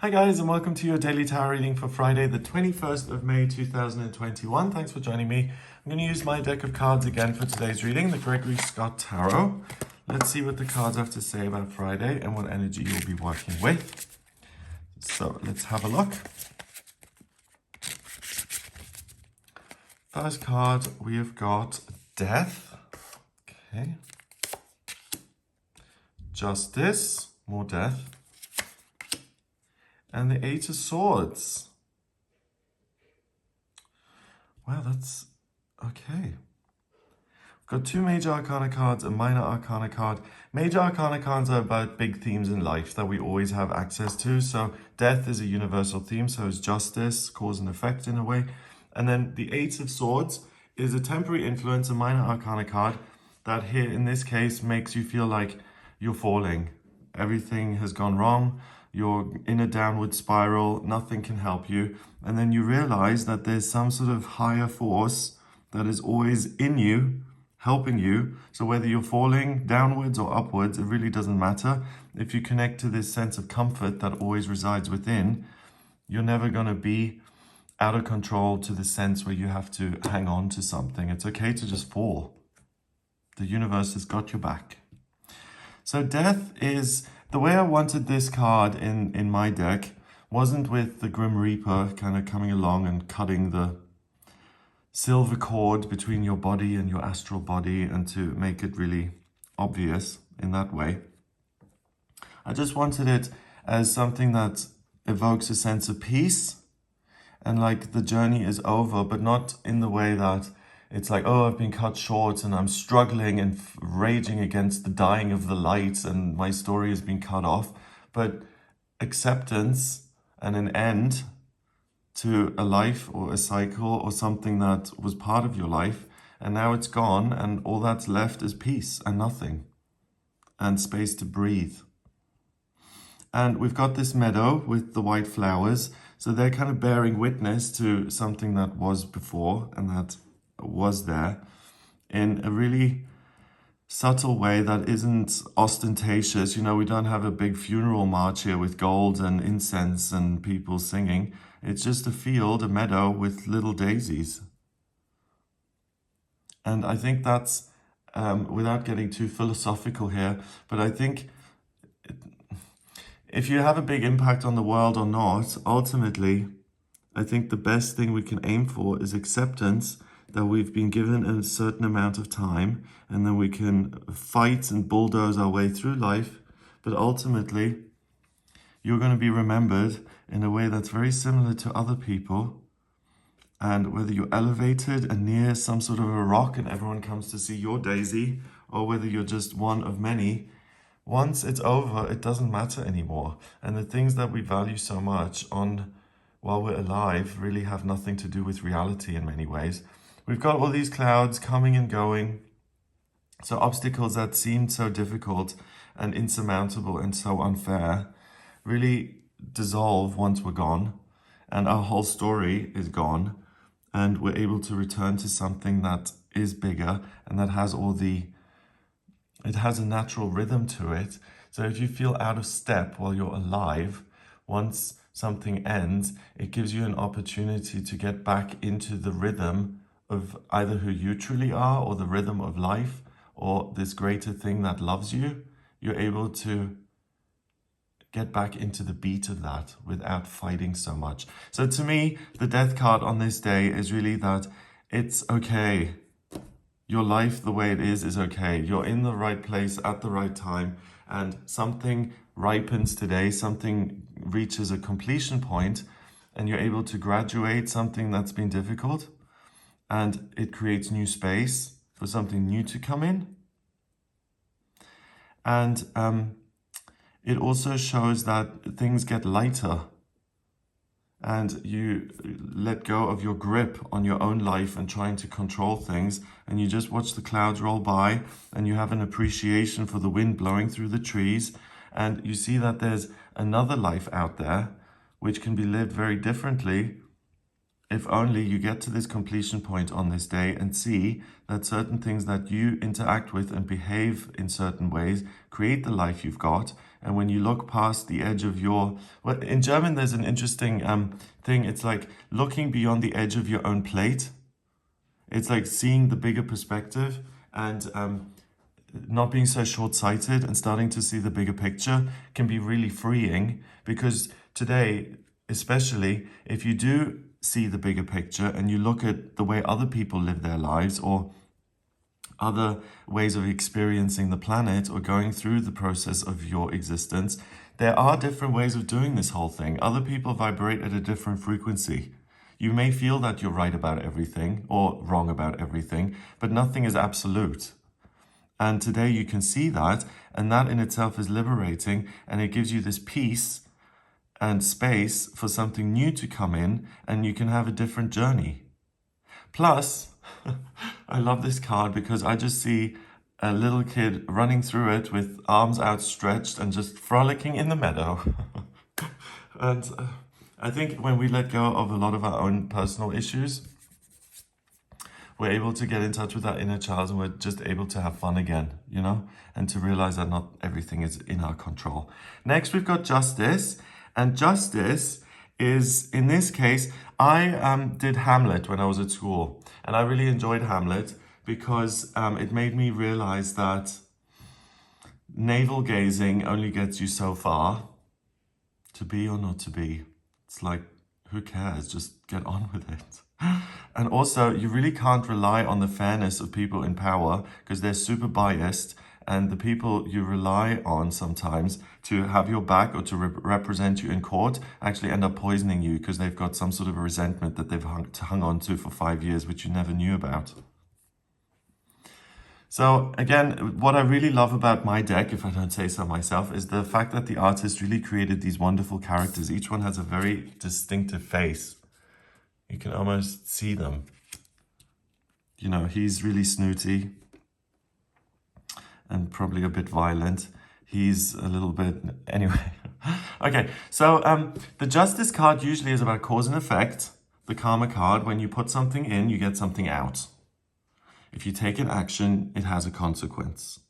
Hi guys, and welcome to your daily tarot reading for Friday, the 21st of May 2021. Thanks for joining me. I'm going to use my deck of cards again for today's reading, the Gregory Scott Tarot. Let's see what the cards have to say about Friday and what energy you'll be working with. So let's have a look. First card, we have got Death. Okay. Justice, more death. And the Eight of Swords. Wow, that's okay. We've got two Major Arcana cards, a Minor Arcana card. Major Arcana cards are about big themes in life that we always have access to. So death is a universal theme, so is justice, cause and effect in a way. And then the Eight of Swords is a temporary influence, a Minor Arcana card that here in this case makes you feel like you're falling. Everything has gone wrong. You're in a downward spiral, nothing can help you. And then you realize that there's some sort of higher force that is always in you, helping you. So whether you're falling downwards or upwards, it really doesn't matter. If you connect to this sense of comfort that always resides within, you're never going to be out of control to the sense where you have to hang on to something. It's okay to just fall. The universe has got your back. So death is... The way I wanted this card in my deck wasn't with the Grim Reaper kind of coming along and cutting the silver cord between your body and your astral body and to make it really obvious in that way. I just wanted it as something that evokes a sense of peace and like the journey is over, but not in the way that it's like, oh, I've been cut short and I'm struggling and raging against the dying of the light and my story has been cut off. But acceptance and an end to a life or a cycle or something that was part of your life. And now it's gone and all that's left is peace and nothing and space to breathe. And we've got this meadow with the white flowers. So they're kind of bearing witness to something that was before and that was there in a really subtle way that isn't ostentatious. You know, we don't have a big funeral march here with gold and incense and people singing. It's just a field, a meadow with little daisies. And I think that's, without getting too philosophical here, but I think if you have a big impact on the world or not, ultimately, I think the best thing we can aim for is acceptance that we've been given a certain amount of time and then we can fight and bulldoze our way through life. But ultimately, you're going to be remembered in a way that's very similar to other people. And whether you're elevated and near some sort of a rock and everyone comes to see your daisy, or whether you're just one of many, once it's over, it doesn't matter anymore. And the things that we value so much while we're alive really have nothing to do with reality in many ways. We've got all these clouds coming and going. So obstacles that seemed so difficult and insurmountable and so unfair really dissolve once we're gone. And our whole story is gone. And we're able to return to something that is bigger and that has it has a natural rhythm to it. So if you feel out of step while you're alive, once something ends, it gives you an opportunity to get back into the rhythm of either who you truly are or the rhythm of life or this greater thing that loves you. You're able to get back into the beat of that without fighting so much. So to me, the death card on this day is really that it's okay. Your life the way it is okay. You're in the right place at the right time and something ripens today, something reaches a completion point and you're able to graduate something that's been difficult. And it creates new space for something new to come in. And it also shows that things get lighter. And you let go of your grip on your own life and trying to control things. And you just watch the clouds roll by. And you have an appreciation for the wind blowing through the trees. And you see that there's another life out there which can be lived very differently if only you get to this completion point on this day and see that certain things that you interact with and behave in certain ways create the life you've got. And when you look past the edge of your, well, in German, there's an interesting thing. It's like looking beyond the edge of your own plate. It's like seeing the bigger perspective and not being so short-sighted and starting to see the bigger picture can be really freeing, because today, especially if you do see the bigger picture and you look at the way other people live their lives or other ways of experiencing the planet or going through the process of your existence, there are different ways of doing this whole thing. Other people vibrate at a different frequency. You may feel that you're right about everything or wrong about everything, but nothing is absolute. And today you can see that, and that in itself is liberating, and it gives you this peace and space for something new to come in, and you can have a different journey. Plus, I love this card because I just see a little kid running through it with arms outstretched and just frolicking in the meadow. And I think when we let go of a lot of our own personal issues, we're able to get in touch with our inner child, and we're just able to have fun again, you know, and to realize that not everything is in our control. Next, we've got justice. And justice is, in this case, I did Hamlet when I was at school, and I really enjoyed Hamlet because it made me realize that navel gazing only gets you so far. To be or not to be. It's like, who cares? Just get on with it. And also, you really can't rely on the fairness of people in power because they're super biased, and the people you rely on sometimes to have your back or to represent you in court actually end up poisoning you because they've got some sort of a resentment that they've hung on to for 5 years, which you never knew about. So again, what I really love about my deck, if I don't say so myself, is the fact that the artist really created these wonderful characters. Each one has a very distinctive face. You can almost see them. You know, he's really snooty and probably a bit violent. He's a little bit, anyway. Okay, so the Justice card usually is about cause and effect. The Karma card, when you put something in, you get something out. If you take an action, it has a consequence.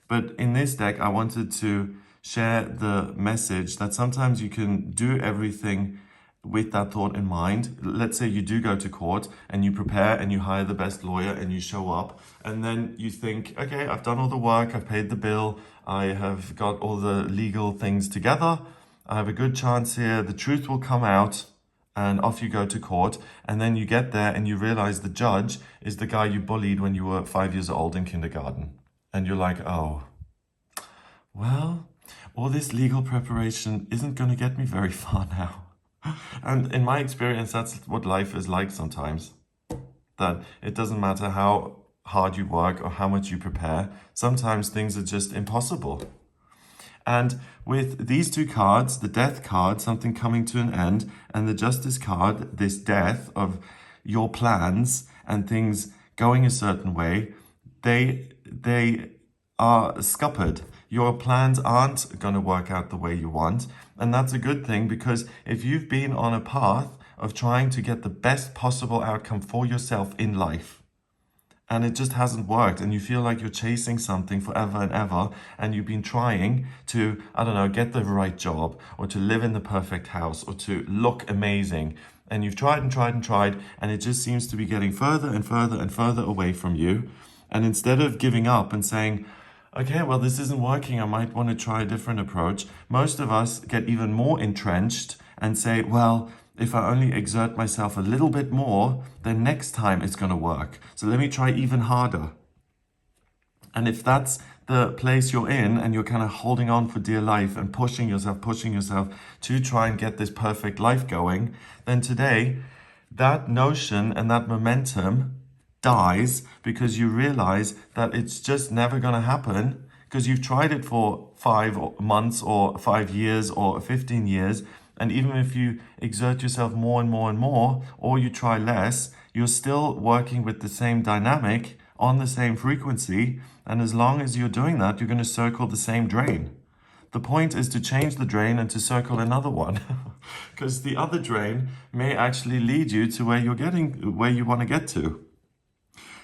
But in this deck, I wanted to share the message that sometimes you can do everything with that thought in mind. Let's say you do go to court and you prepare and you hire the best lawyer and you show up, and then you think, okay, I've done all the work, I've paid the bill, I have got all the legal things together, I have a good chance here, the truth will come out, and off you go to court. And then you get there and you realize the judge is the guy you bullied when you were 5 years old in kindergarten. And you're like, oh, well, all this legal preparation isn't going to get me very far now. And in my experience, that's what life is like sometimes. That it doesn't matter how hard you work or how much you prepare. Sometimes things are just impossible. And with these two cards, the Death card, something coming to an end, and the Justice card, this death of your plans and things going a certain way, they are scuppered. Your plans aren't going to work out the way you want. And that's a good thing, because if you've been on a path of trying to get the best possible outcome for yourself in life, and it just hasn't worked, and you feel like you're chasing something forever and ever, and you've been trying to, I don't know, get the right job, or to live in the perfect house, or to look amazing, and you've tried and tried and tried, and it just seems to be getting further and further and further away from you. And instead of giving up and saying, okay, well, this isn't working, I might want to try a different approach, most of us get even more entrenched and say, well, if I only exert myself a little bit more, then next time it's going to work. So let me try even harder. And if that's the place you're in, and you're kind of holding on for dear life and pushing yourself to try and get this perfect life going, then today that notion and that momentum dies, because you realize that it's just never going to happen, because you've tried it for 5 months or 5 years or 15 years. And even if you exert yourself more and more and more, or you try less, you're still working with the same dynamic on the same frequency. And as long as you're doing that, you're going to circle the same drain. The point is to change the drain and to circle another one, because the other drain may actually lead you to where you want to get to.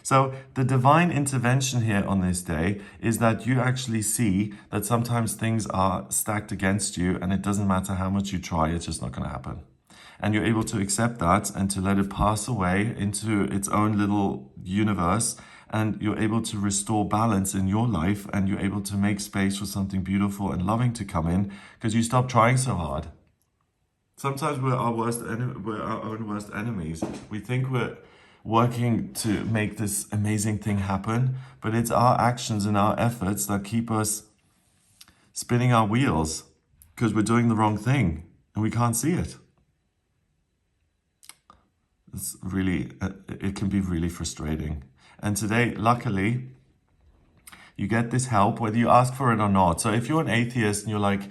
So the divine intervention here on this day is that you actually see that sometimes things are stacked against you and it doesn't matter how much you try, it's just not going to happen. And you're able to accept that and to let it pass away into its own little universe. And you're able to restore balance in your life, and you're able to make space for something beautiful and loving to come in because you stop trying so hard. Sometimes we're our own worst enemies. We think we're working to make this amazing thing happen, but it's our actions and our efforts that keep us spinning our wheels because we're doing the wrong thing and we can't see it. It's really, it can be really frustrating. And today, luckily, you get this help whether you ask for it or not. So if you're an atheist and you're like,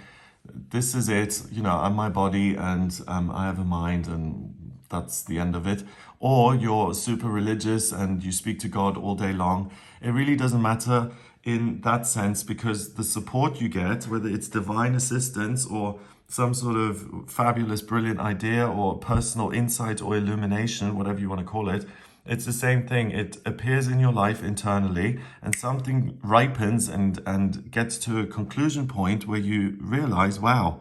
this is it, you know, I'm my body and I have a mind and that's the end of it. Or you're super religious and you speak to God all day long. It really doesn't matter in that sense, because the support you get, whether it's divine assistance or some sort of fabulous, brilliant idea or personal insight or illumination, whatever you want to call it, it's the same thing. It appears in your life internally and something ripens and gets to a conclusion point where you realize, wow,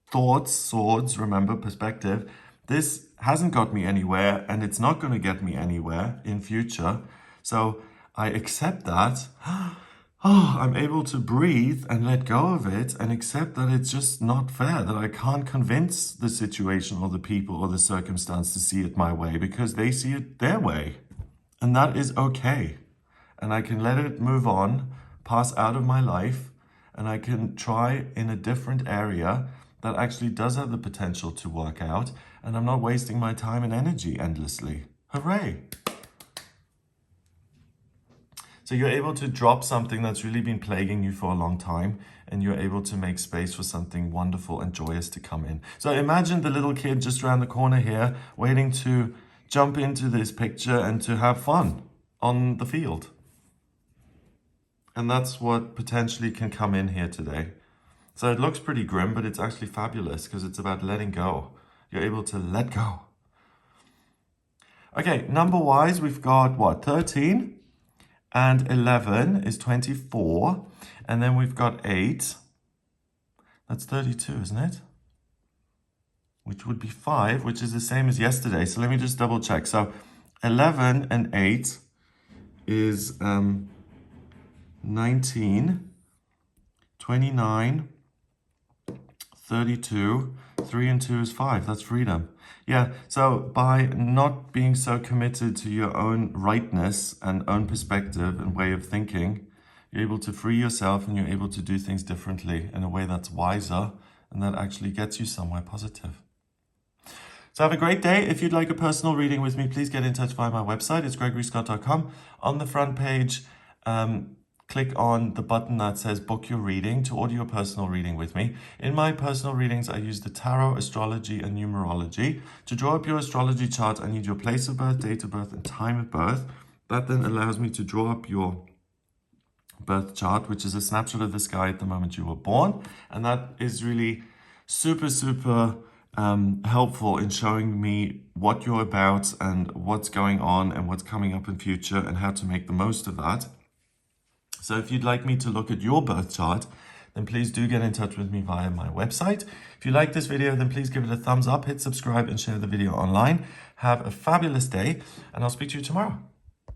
thoughts, swords, remember, perspective, this hasn't got me anywhere and it's not going to get me anywhere in future. So I accept that. Oh, I'm able to breathe and let go of it and accept that it's just not fair, that I can't convince the situation or the people or the circumstance to see it my way because they see it their way. And that is okay. And I can let it move on, pass out of my life, and I can try in a different area that actually does have the potential to work out. And I'm not wasting my time and energy endlessly. Hooray! So you're able to drop something that's really been plaguing you for a long time, and you're able to make space for something wonderful and joyous to come in. So imagine the little kid just around the corner here, waiting to jump into this picture and to have fun on the field. And that's what potentially can come in here today. So it looks pretty grim, but it's actually fabulous because it's about letting go. You're able to let go. Okay, number-wise, we've got what? 13? And 11 is 24. And then we've got 8. That's 32, isn't it? Which would be 5, which is the same as yesterday. So let me just double check. So 11 and 8 is 19, 29, 32. 3 and 2 is 5. That's freedom. Yeah, so by not being so committed to your own rightness and own perspective and way of thinking, you're able to free yourself and you're able to do things differently in a way that's wiser and that actually gets you somewhere positive. So have a great day. If you'd like a personal reading with me, please get in touch via my website. It's gregoryscott.com. On the front page, click on the button that says book your reading to order your personal reading with me. In my personal readings, I use the tarot, astrology, and numerology. To draw up your astrology chart, I need your place of birth, date of birth, and time of birth. That then allows me to draw up your birth chart, which is a snapshot of the sky at the moment you were born. And that is really super, super helpful in showing me what you're about and what's going on and what's coming up in future and how to make the most of that. So if you'd like me to look at your birth chart, then please do get in touch with me via my website. If you like this video, then please give it a thumbs up, hit subscribe, and share the video online. Have a fabulous day, and I'll speak to you tomorrow.